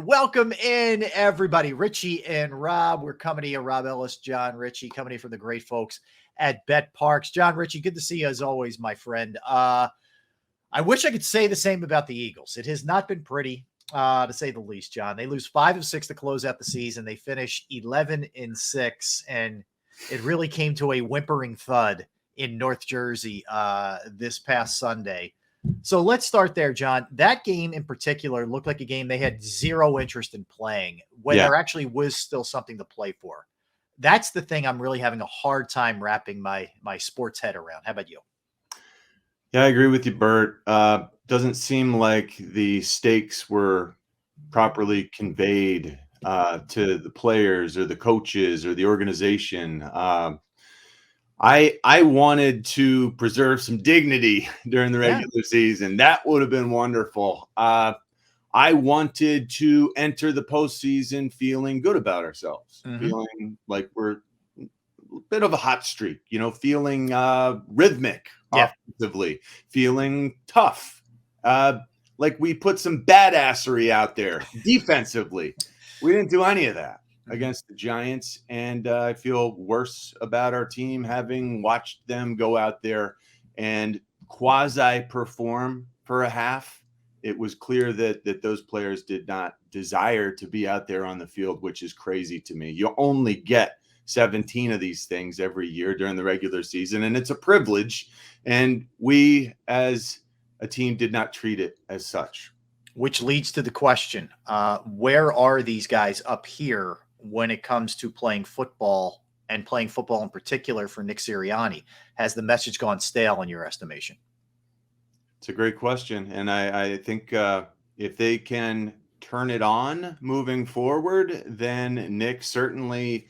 Welcome in, everybody. Ritchie and Rob. We're coming to you. Rob Ellis, Jon Ritchie, coming to you from the great folks at betPARX. Jon Ritchie, good to see you as always, my friend. I wish I could say the same about the Eagles. It has not been pretty, to say the least, Jon. They lose 5 of 6 to close out the season. They finish 11-6, and it really came to a whimpering thud in North Jersey this past Sunday. So let's start there, Jon. That game in particular looked like a game they had zero interest in playing when there actually was still something to play for. That's the thing I'm really having a hard time wrapping my sports head around. How about you? Yeah, I agree with you, Bert. Doesn't seem like the stakes were properly conveyed to the players or the coaches or the organization. I wanted to preserve some dignity during the regular season. That would have been wonderful. I wanted to enter the postseason feeling good about ourselves, feeling like we're a bit of a hot streak, feeling rhythmic offensively, feeling tough, like we put some badassery out there defensively. We didn't do any of that against the Giants, and I feel worse about our team having watched them go out there and quasi-perform for a half. It was clear that those players did not desire to be out there on the field, which is crazy to me. You only get 17 of these things every year during the regular season, and it's a privilege, and we as a team did not treat it as such. Which leads to the question, where are these guys up here when it comes to playing football, and playing football in particular for Nick Sirianni? Has the message gone stale in your estimation? It's a great question. And I think if they can turn it on moving forward, then Nick certainly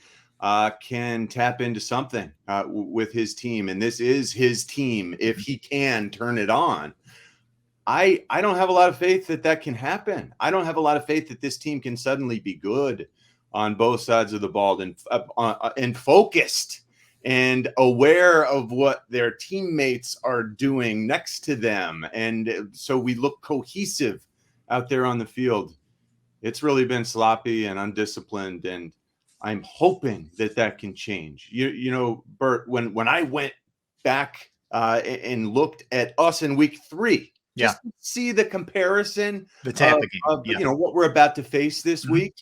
can tap into something with his team. And this is his team if he can turn it on. I don't have a lot of faith that can happen. I don't have a lot of faith that this team can suddenly be good on both sides of the ball and focused and aware of what their teammates are doing next to them. And so we look cohesive out there on the field. It's really been sloppy and undisciplined, and I'm hoping that can change. You know, Bert, when I went back and looked at us in week 3, just to see the comparison the Tampa game. of what we're about to face this week,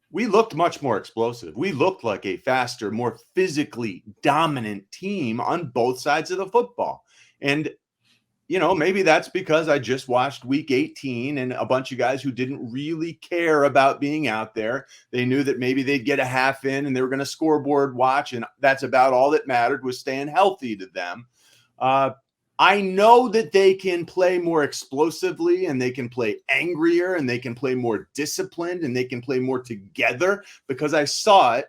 we looked much more explosive. We looked like a faster, more physically dominant team on both sides of the football. And, maybe that's because I just watched week 18 and a bunch of guys who didn't really care about being out there. They knew that maybe they'd get a half in and they were going to scoreboard watch. And that's about all that mattered, was staying healthy to them. I know that they can play more explosively, and they can play angrier, and they can play more disciplined, and they can play more together, because I saw it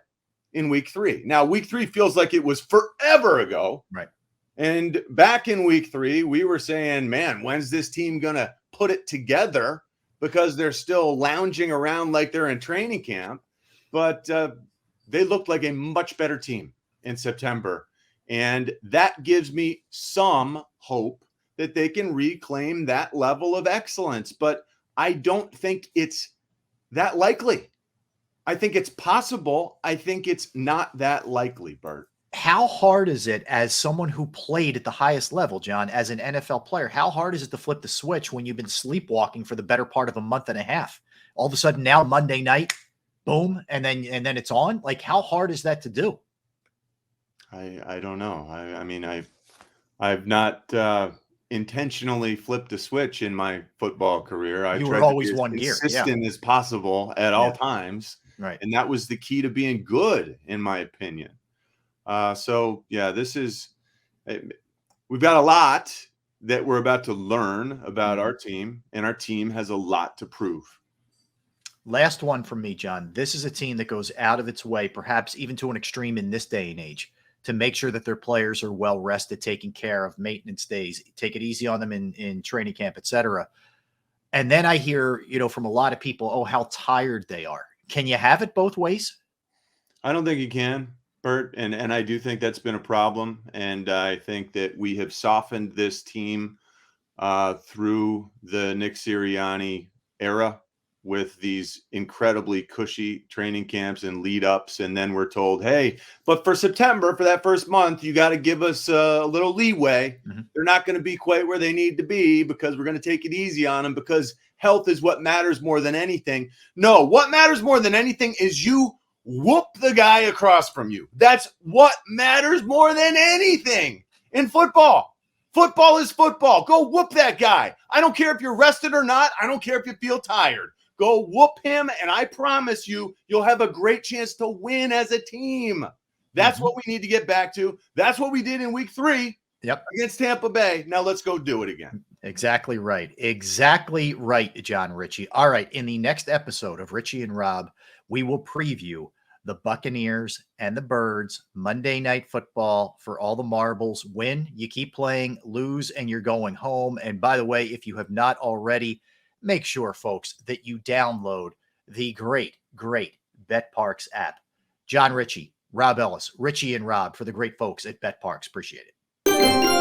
in week 3. Now, week 3 feels like it was forever ago. Right. And back in week 3, we were saying, man, when's this team going to put it together? Because they're still lounging around like they're in training camp. But they looked like a much better team in September. And that gives me some hope that they can reclaim that level of excellence. But I don't think it's that likely. I think it's possible. I think it's not that likely, Bert. How hard is it, as someone who played at the highest level, Jon, as an NFL player, how hard is it to flip the switch when you've been sleepwalking for the better part of a month and a half? All of a sudden now, Monday night, boom, and then it's on? Like, how hard is that to do? I don't know. I mean, I've not intentionally flipped a switch in my football career. I tried always to be as one gear, consistent as possible at all times. Right. And that was the key to being good, in my opinion. This is, we've got a lot that we're about to learn about our team, and our team has a lot to prove. Last one from me, Jon. This is a team that goes out of its way, perhaps even to an extreme in this day and age, to make sure that their players are well rested, taking care of maintenance days, take it easy on them in training camp, etc. And then I hear, from a lot of people, oh, how tired they are. Can you have it both ways? I don't think you can, Bert. And I do think that's been a problem. And I think that we have softened this team through the Nick Sirianni era. with these incredibly cushy training camps and lead ups. And then we're told, hey, but for September, for that first month, you got to give us a little leeway. They're not going to be quite where they need to be because we're going to take it easy on them because health is what matters more than anything. No, what matters more than anything is you whoop the guy across from you. That's what matters more than anything in football. Football is football. Go whoop that guy. I don't care if you're rested or not. I don't care if you feel tired. Go whoop him, and I promise you, you'll have a great chance to win as a team. That's what we need to get back to. That's what we did in week 3 against Tampa Bay. Now let's go do it again. Exactly right. Exactly right, John Ritchie. All right, in the next episode of Ritchie and Rob, we will preview the Buccaneers and the Birds Monday Night Football for all the marbles. Win, you keep playing. Lose, and you're going home. And by the way, if you have not already, make sure, folks, that you download the great betPARX app. John Ritchie, Rob Ellis, Ritchie and Rob for the great folks at betPARX. Appreciate it.